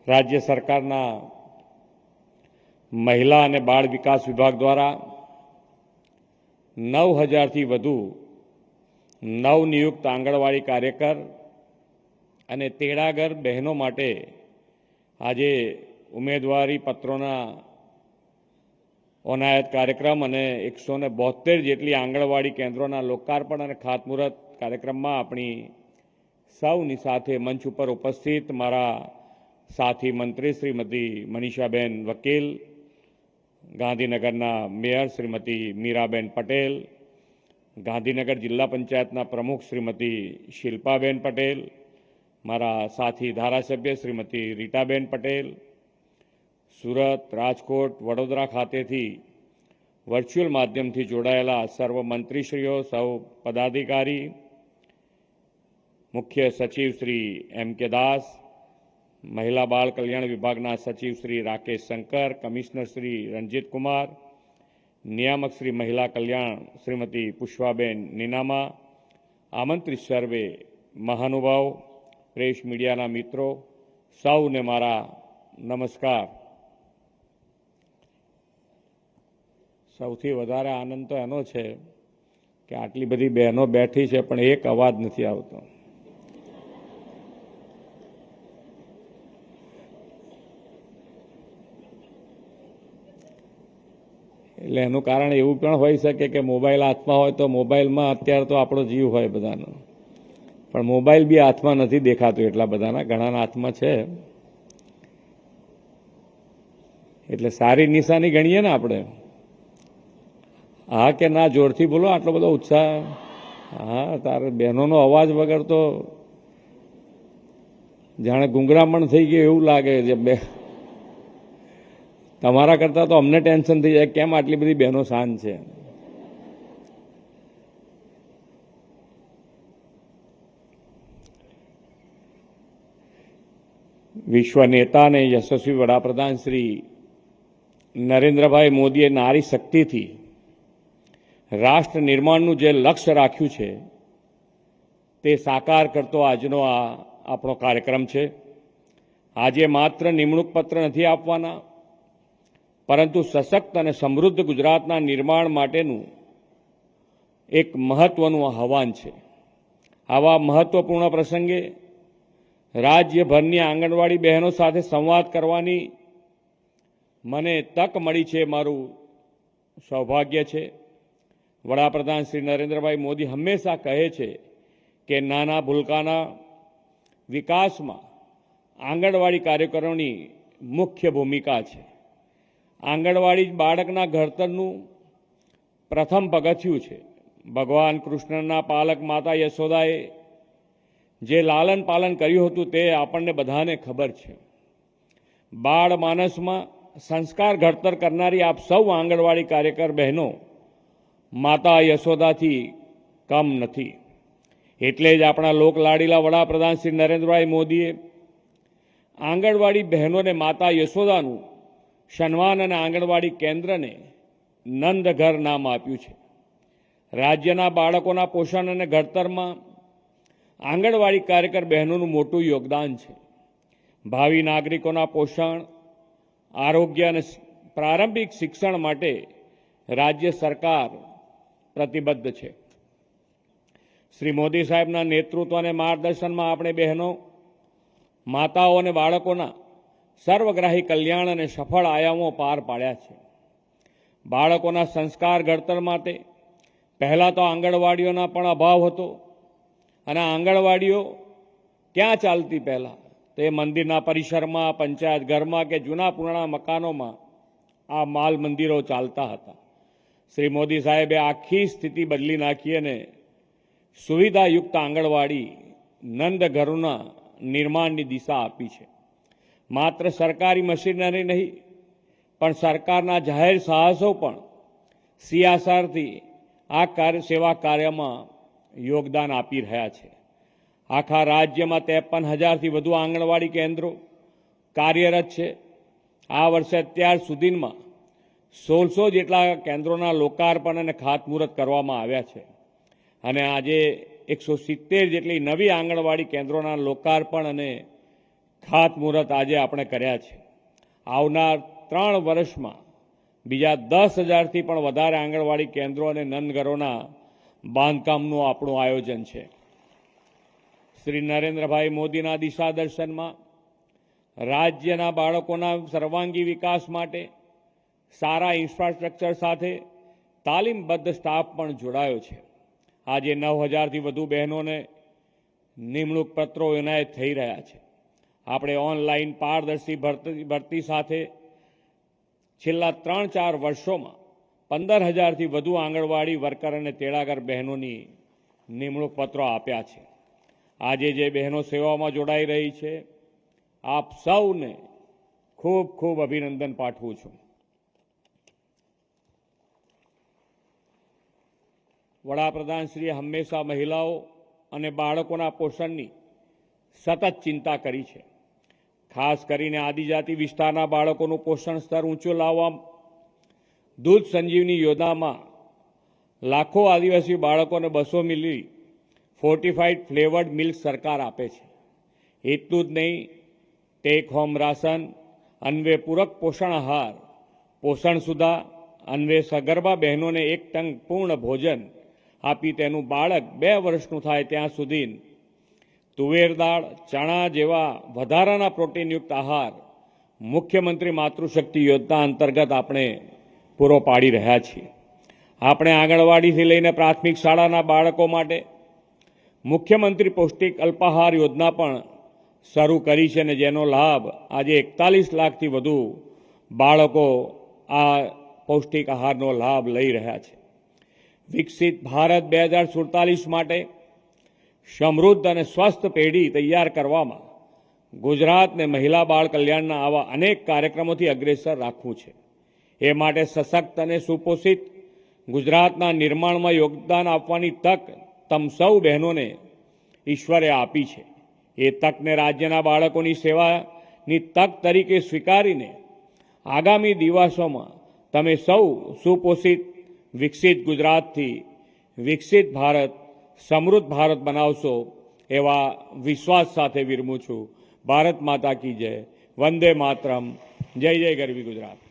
રાજ્ય સરકારના મહિલા અને બાળ વિકાસ વિભાગ દ્વારા 9,000થી વધુ નવનિયુક્ત આંગણવાડી કાર્યકર અને તેડાગર બહેનો માટે આજે ઉમેદવારી પત્રોના ઓનાયત કાર્યક્રમ અને 172 જેટલી આંગણવાડી કેન્દ્રોના લોકાર્પણ અને ખાતમુહૂર્ત કાર્યક્રમમાં આપણી સૌની સાથે મંચ ઉપર ઉપસ્થિત મારા સાથી મંત્રી શ્રીમતી મનીષાબેન વકીલ, ગાંધીનગરના મેયર શ્રીમતી મીરાબેન પટેલ, ગાંધીનગર જિલ્લા પંચાયતના પ્રમુખ શ્રીમતી શિલ્પાબેન પટેલ, મારા સાથી ધારાસભ્ય શ્રીમતી રીટાબેન પટેલ, સુરત, રાજકોટ, વડોદરા ખાતેથી વર્ચ્યુઅલ માધ્યમથી જોડાયેલા સર્વ મંત્રીશ્રીઓ, સૌ પદાધિકારી, મુખ્ય સચિવ શ્રી M.K. દાસ, મહિલા બાળ કલ્યાણ વિભાગના સચિવ શ્રી રાકેશ શંકર, કમિશનર શ્રી રંજીત કુમાર, નિયામક શ્રી મહિલા કલ્યાણ શ્રીમતી પુષ્પાબેન નીનામા, આમંત્રિત સર્વે મહાનુભાવ, પ્રેસ મીડિયાના મિત્રો, સૌને મારા નમસ્કાર. સૌથી વધારે આનંદ તો એનો છે કે આટલી બધી બહેનો બેઠી છે પણ એક અવાજ નથી આવતો. એટલે એનું કારણ એવું પણ હોઈ શકે કે મોબાઈલ હાથમાં હોય તો મોબાઈલમાં અત્યારે તો આપણો જીવ હોય બધાનો, પણ મોબાઈલ બી હાથમાં નથી દેખાતું એટલા બધાના, ઘણાના હાથમાં છે. એટલે સારી નિશાની ગણીએ ને આપણે. હા કે ના? જોરથી બોલો, આટલો બધો ઉત્સાહ. હા, તારે બહેનોનો અવાજ વગર તો જાણે ગુંગરામણ થઈ ગયું એવું લાગે છે. તમારા કરતાં તો અમને ટેન્શન થઈ જાય, કેમ આટલી બધી બહેનો શાંત છે. વિશ્વ નેતા અને યશસ્વી વડાપ્રધાન શ્રી નરેન્દ્રભાઈ મોદીએ નારી શક્તિથી રાષ્ટ્ર નિર્માણનું જે લક્ષ્ય રાખ્યું છે તે સાકાર કરતો આજનો આ આપણો કાર્યક્રમ છે. આજે માત્ર નિમણૂક પત્ર નથી આપવાના, પરંતુ સશક્ત અને સમૃદ્ધ ગુજરાતના નિર્માણ માટેનું એક મહત્વનું આહ્વાન છે. આવા મહત્વપૂર્ણ પ્રસંગે રાજ્યભરની આંગણવાડી બહેનો સાથે સંવાદ કરવાની મને તક મળી છે, મારું સૌભાગ્ય છે. વડાપ્રધાન શ્રી નરેન્દ્રભાઈ મોદી હંમેશા કહે છે કે નાના ભૂલકાના વિકાસમાં આંગણવાડી કાર્યકરોની મુખ્ય ભૂમિકા છે. આંગણવાડી બાળકના ઘડતરનું પ્રથમ પગથિયું છે. ભગવાન કૃષ્ણના પાલક માતા યશોદાએ જે લાલન પાલન કર્યું હતું તે આપણને બધાને ખબર છે. બાળ માનસમાં સંસ્કાર ઘડતર કરનારી આપ સૌ આંગણવાડી કાર્યકર બહેનો માતા યશોદાથી કમ નથી. એટલે જ આપણા લોકલાડીલા વડાપ્રધાન શ્રી નરેન્દ્રભાઈ મોદીએ આંગણવાડી બહેનોને માતા યશોદાનું સન્માન અને આંગણવાડી કેન્દ્રને નંદઘર નામ આપ્યું છે. રાજ્યના બાળકોના પોષણ અને ઘડતરમાં આંગણવાડી કાર્યકર બહેનોનું મોટું યોગદાન છે. ભાવિ નાગરિકોના પોષણ, આરોગ્ય અને પ્રારંભિક શિક્ષણ માટે રાજ્ય સરકાર પ્રતિબદ્ધ છે. શ્રી મોદી સાહેબના નેતૃત્વ અને માર્ગદર્શનમાં આપણે બહેનો, માતાઓ અને બાળકોના સર્વગ્રાહી કલ્યાણ અને સફળ આયામો પાર પાડ્યા છે. બાળકોના સંસ્કાર ઘડતર માટે પહેલાં તો આંગણવાડીઓના પણ અભાવ હતો, અને આંગણવાડીઓ ક્યાં ચાલતી? પહેલાં તે મંદિરના પરિસરમાં, પંચાયત ઘરમાં કે જૂના પુરાણા મકાનોમાં આ માલ મંદિરો ચાલતા હતા. શ્રી મોદી સાહેબે આખી સ્થિતિ બદલી નાખી અને સુવિધાયુક્ત આંગણવાડી નંદઘરોના નિર્માણની દિશા આપી છે. માત્ર સરકારી મશીનરી નહીં, પણ સરકારના જાહેર સાહસો પણ CSRથી આ સેવા કાર્યમાં યોગદાન આપી રહ્યા છે. આખા રાજ્યમાં 53,000થી વધુ આંગણવાડી કેન્દ્રો કાર્યરત છે. આ વર્ષે અત્યાર સુધીમાં 1600 જેટલા કેન્દ્રોના લોકાર્પણ અને ખાતમુહૂર્ત કરવામાં આવ્યા છે, અને આજે 170 જેટલી નવી આંગણવાડી કેન્દ્રોના લોકાર્પણ અને ખાતમુહૂર્ત આજે આપણે કર્યા છે. આવનાર 3 વર્ષમાં બીજા 10,000થી પણ વધારે આંગણવાડી કેન્દ્રો અને નંદઘરોના બાંધકામનું આપણું આયોજન છે. શ્રી નરેન્દ્રભાઈ મોદીના દિશા દર્શનમાં રાજ્યના બાળકોના સર્વાંગી વિકાસ માટે સારા ઇન્ફ્રાસ્ટ્રક્ચર સાથે તાલીમબદ્ધ સ્ટાફ પણ જોડાયો છે. આજે 9,000થી વધુ બહેનોને નિમણૂક પત્રો એનાયત થઈ રહ્યા છે. આપણે ઓનલાઈન પારદર્શી ભરતી સાથે છેલ્લા 3-4 વર્ષોમાં 15,000થી વધુ આંગણવાડી વર્કર અને તેડાગર બહેનોની નિમણૂક પત્રો આપ્યા છે. આજે જે બહેનો સેવામાં જોડાઈ રહી છે, આપ સૌને ખૂબ ખૂબ અભિનંદન પાઠવું છું. વડાપ્રધાનશ્રીએ હંમેશા મહિલાઓ અને બાળકોના પોષણની સતત ચિંતા કરી છે. ખાસ કરીને આદિજાતિ વિસ્તારના બાળકોનું પોષણ સ્તર ઊંચું લાવવા દૂધ સંજીવની યોજનામાં લાખો આદિવાસી બાળકોને 200 મિલી ફોર્ટિફાઈડ ફ્લેવર્ડ મિલ્ક સરકાર આપે છે. એટલું જ નહીં, ટેક હોમ રાશન, અન્વે પૂરક પોષણ આહાર, પોષણ સુધા, અન્વે સગર્ભા બહેનોને 1 ટન પૂર્ણ ભોજન આપી તેનું બાળક 2 વર્ષનું થાય ત્યાં સુધી તુવેર દાળ, ચણા જેવા વધારાના પ્રોટીનયુક્ત આહાર મુખ્યમંત્રી માતૃશક્તિ યોજના અંતર્ગત આપણે પૂરો પાડી રહ્યા છીએ. આપણે આંગણવાડીથી લઈને પ્રાથમિક શાળાના બાળકો માટે મુખ્યમંત્રી પૌષ્ટિક અલ્પાહાર યોજના પણ શરૂ કરી છે અને જેનો લાભ આજે 41 લાખથી વધુ બાળકો આ પૌષ્ટિક આહારનો લાભ લઈ રહ્યા છે. વિકસિત ભારત 2047 માટે સમૃદ્ધ અને સ્વસ્થ પેઢી તૈયાર કરવામાં ગુજરાતને મહિલા બાળ કલ્યાણના આવા અનેક કાર્યક્રમોથી અગ્રેસર રાખવું છે. એ માટે સશક્ત અને સુપોષિત ગુજરાતના નિર્માણમાં યોગદાન આપવાની તક તમ સૌ બહેનોને ઈશ્વરે આપી છે. એ તકને રાજ્યના બાળકોની સેવાની તક તરીકે સ્વીકારીને આગામી દિવસોમાં તમે સૌ સુપોષિત વિકસિત ગુજરાતથી વિકસિત ભારત, સમૃદ્ધ ભારત બનાવશો એવા વિશ્વાસ સાથે વિરમું છું. ભારત માતા કી જય. વંદે માતરમ. જય જય ગરવી ગુજરાત.